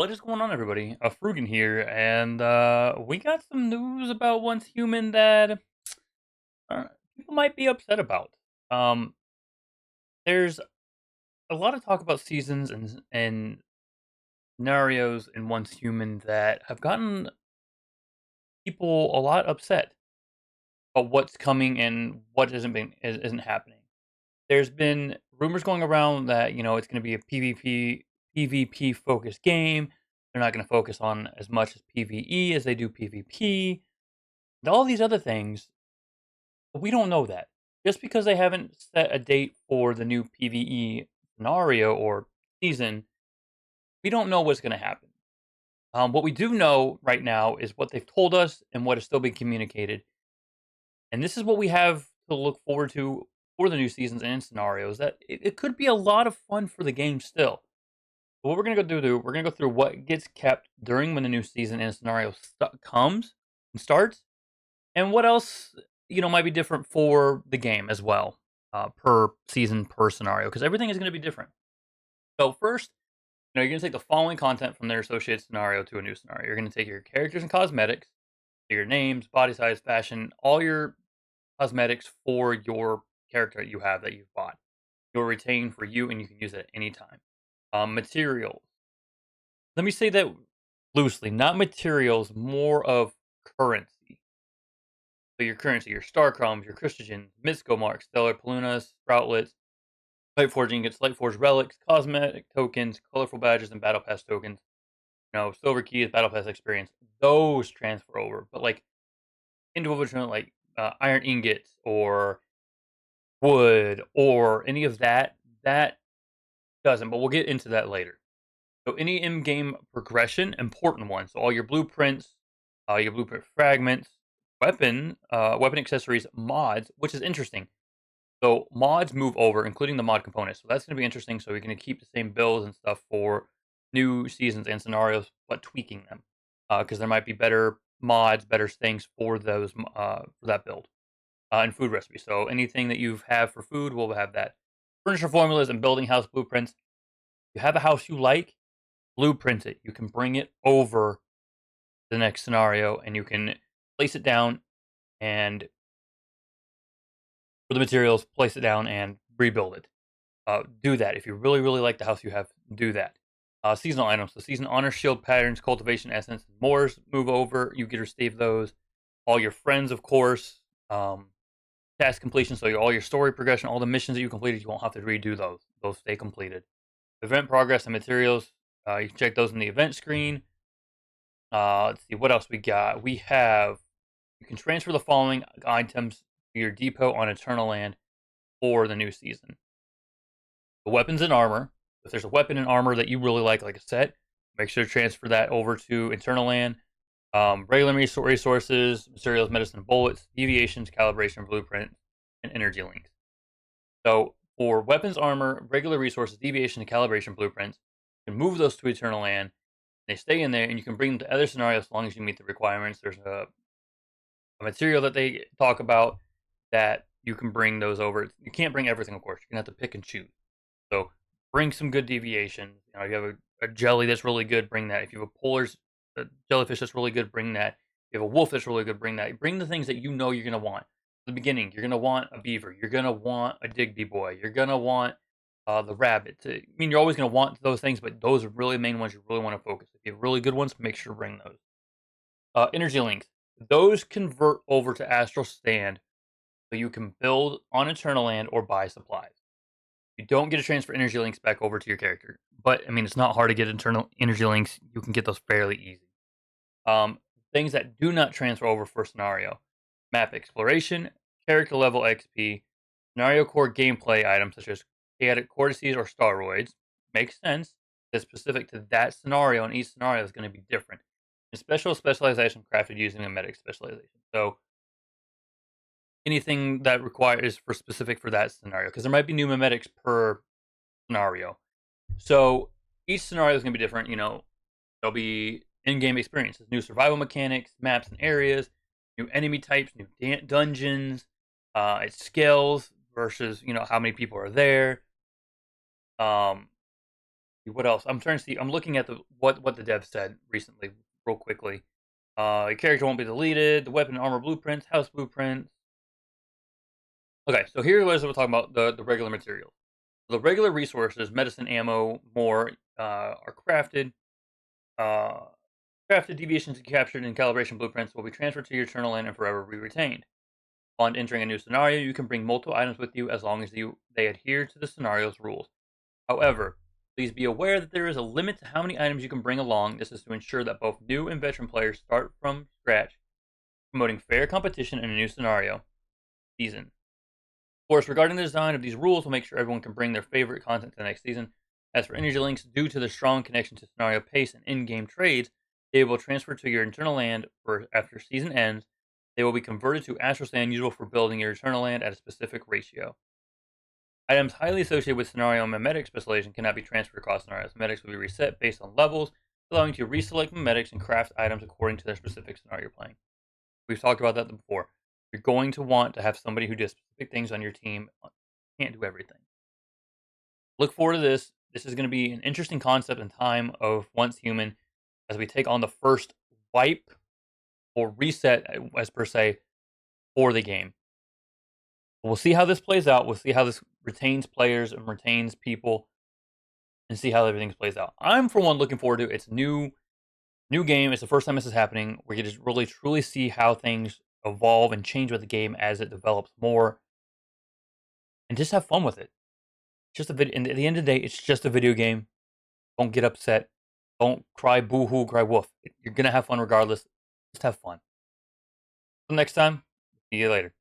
What is going on, everybody? Frugan here, and we got some news about Once Human that uh, people might be upset about. Um, there's a lot of talk about seasons and scenarios in Once Human that have gotten people a lot upset about what's coming and what isn't happening. There's been rumors going around that it's going to be a PvP focused game. They're not going to focus on as much as PvE as they do PvP. And all these other things, but we don't know that. Just because they haven't set a date for the new PvE scenario or season, we don't know what's going to happen. What we do know right now is what they've told us and what is still being communicated. And this is what we have to look forward to for the new seasons and scenarios. That it could be a lot of fun for the game still. So what we're going to we're going to go through what gets kept during when the new season and scenario comes and starts, and what else might be different for the game as well, per season, per scenario, because everything is going to be different. So first, you're going to take the following content from their associated scenario to a new scenario. You're going to take your characters and cosmetics, your names, body size, fashion, all your cosmetics for your character that you have that you've bought. You'll retain for you, and you can use it at any time. Materials. Let me say that loosely, not materials, more of currency. So your currency, your star chromes, your crustagens, mystical marks, stellar palunas, sproutlets, light forging ingots, light forged relics, cosmetic tokens, colorful badges, and battle pass tokens. Silver keys, battle pass experience. Those transfer over, but like individual like iron ingots or wood or any of that doesn't. But we'll get into that later. So any in-game progression, important ones. So all your blueprint fragments, weapon accessories, mods, which is interesting. So mods move over, including the mod components. So that's going to be interesting. So we're going to keep the same builds and stuff for new seasons and scenarios, but tweaking them because there might be better mods, better things for those for that build and food recipes. So anything that you have for food, we'll have that. Furniture formulas and building house blueprints. You have a house you like, blueprint it. You can bring it over the next scenario, and you can place it down and for the materials, place it down and rebuild it. Do that if you really, really like the house you have. Do that. Seasonal items, the season honor shield patterns, cultivation essence, and mores move over. You get to receive those. All your friends, of course. Task completion, so all your story progression, all the missions that you completed, you won't have to redo those. Those stay completed. Event progress and materials. You can check those in the event screen. Let's see what else we got. You can transfer the following items to your depot on Eternal Land for the new season. The weapons and armor. If there's a weapon and armor that you really like a set, make sure to transfer that over to Eternal Land. Regular resources, materials, medicine, bullets, deviations, calibration, blueprint, and energy links. So for weapons, armor, regular resources, deviation, and calibration blueprints, you can move those to Eternal Land. They stay in there, and you can bring them to other scenarios as long as you meet the requirements. There's a material that they talk about that you can bring those over. You can't bring everything, of course. You're gonna have to pick and choose. So bring some good deviations. You have a jelly that's really good, bring that. If you have a jellyfish that's really good, bring that. If you have a wolf that's really good, bring that. Bring the things that you know you're gonna want. In the beginning, you're gonna want a beaver. You're gonna want a Digby boy. You're gonna want the rabbit. I mean, you're always gonna want those things, but those are really main ones you really want to focus. If you have really good ones, make sure to bring those. Energy links. Those convert over to Astral Stand so you can build on Eternal Land or buy supplies. You don't get to transfer energy links back over to your character, but I mean it's not hard to get internal energy links. You can get those fairly easy. Um, Things that do not transfer over for scenario: map exploration, character level XP, scenario core gameplay items such as chaotic cortices or steroids. Makes sense. It's specific to that scenario, and each scenario is going to be different. And specialization crafted using a medic specialization. So anything that requires for specific for that scenario, because there might be new memetics per scenario. So each scenario is going to be different. There'll be in-game experiences, new survival mechanics, maps and areas, new enemy types, new dungeons. Its skills versus how many people are there. Um, What else? I'm trying to see. I'm looking at what the dev said recently, real quickly. Your character won't be deleted. The weapon and armor blueprints, house blueprints. Okay, so here was we're talking about the regular materials. The regular resources, medicine, ammo, more are crafted. Uh, Crafted deviations captured in calibration blueprints will be transferred to your eternal land and forever be retained. On entering a new scenario, you can bring multiple items with you as long as they adhere to the scenario's rules. However, please be aware that there is a limit to how many items you can bring along. This is to ensure that both new and veteran players start from scratch, promoting fair competition in a new scenario season. Of course, regarding the design of these rules, we'll make sure everyone can bring their favorite content to the next season. As for energy links, due to the strong connection to scenario pace and in-game trades, they will transfer to your internal land for after season ends. They will be converted to astral sand, usable for building your eternal land at a specific ratio. Items highly associated with scenario and memetic specialization cannot be transferred across scenarios. Memetics will be reset based on levels, allowing you to reselect memetics and craft items according to their specific scenario you're playing. We've talked about that before. You're going to want to have somebody who does specific things on your team. Can't do everything. Look forward to this. This is going to be an interesting concept and time of Once Human as we take on the first wipe or reset, as per se, for the game. We'll see how this plays out. We'll see how this retains players and retains people, and see how everything plays out. I'm for one looking forward to it. It's new game. It's the first time this is happening. We can just really truly see how things evolve and change with the game as it develops more, and just have fun with it. Just a video. And at the end of the day, it's just a video game. Don't get upset. Don't cry boo hoo, cry woof. You're gonna have fun regardless. Just have fun. Until next time, see you later.